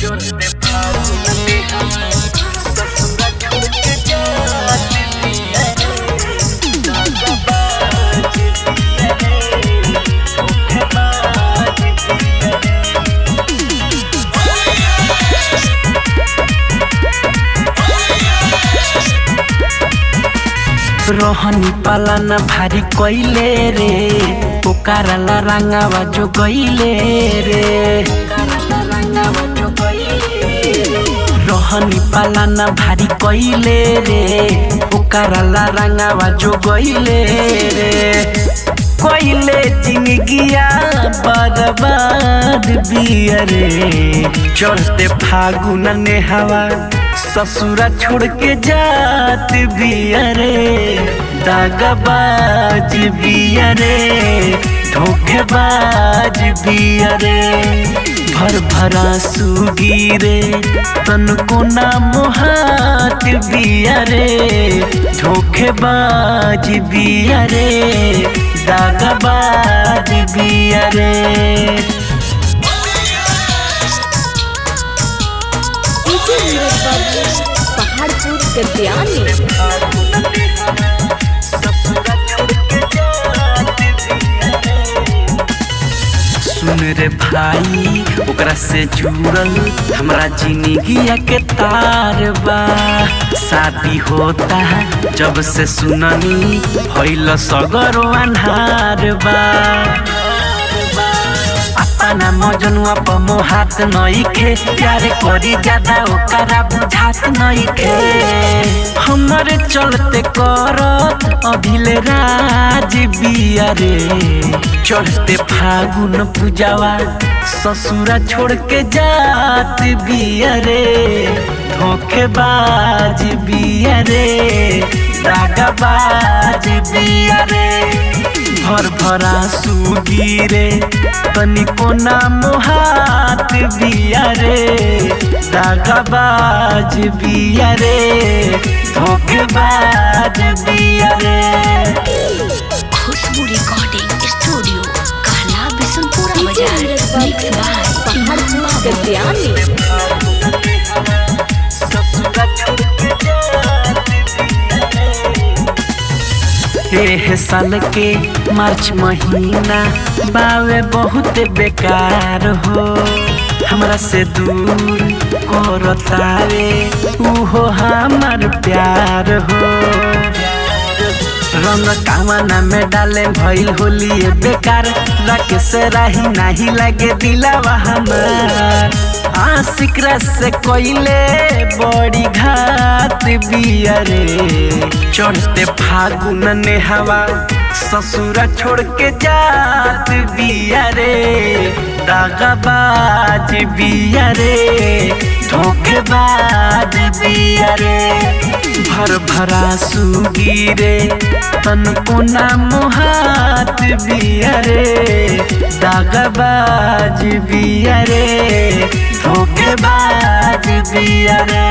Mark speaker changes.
Speaker 1: चढ़ते फागुन में ससुरा छोड़ के जात बिया रे दागबाज बिया रे धोखेबाज बिया रे। रोहनी पालन भारी कइले रे ओकरा रंगावा जो गइले रे रोहनी पालन भारी कइले रे ओकरा रंगावा जो गइले रे कइले जिंदगिया बर्बाद बिया रे चढ़ते फागुन ने हवा ससुरा छोड़ के जात बिया रे दागबाज बिया रे धोखेबाज बिया रे भर भरा सुगी रे तन को ना मोहात बिया रे धोखेबाज बिया रे दागबाज बिया रे।
Speaker 2: पहाड़पुर गद्यानी
Speaker 1: सुन रे भाई ओकरा से जुड़ल हमरा जिंदगिया के तार बा शादी होता जब से सुननी भइल सगरो अन्हार बा अपना मजनुआ पर मोहात नइखे प्यारे करी ज्यादा ओकरा बुझात नइखे हमरे चलते करत अभिले राज बिया रे चढ़ते फागुन पूजावा ससुरा छोड़ के जात बिया रे धोखेबाज बिया रे दागबाज बिया रे भर भरा सुगी रे तनिको ना मोहात बिया रे दागबाज बिया रे धोखेबाज बिया रे।
Speaker 2: खुशबू रिकॉर्डिंग स्टूडियो कहला बिशनपुरा बाजार मिक्स बाय पहाड़पुर गद्यानी
Speaker 1: एह साल के मार्च महीना बावे बहुत बेकार हो हमरा से दूर करतावे उहो हमार प्यार हो रंग कामना में डाले भइल होली बेकार रखे से राही नहीं लगे दिलावा हमार आशिक से कोइले बड़ी घात बिया रे चढ़ते फागुन ने हवा ससुरा छोड़ के जात बिया रे दागबाज बिया रे धोखेबाज बिया रे भर भरा सुगी रे तन को ना मोहात बिया रे दागबाज बिया रे धोखेबाज बिया रे।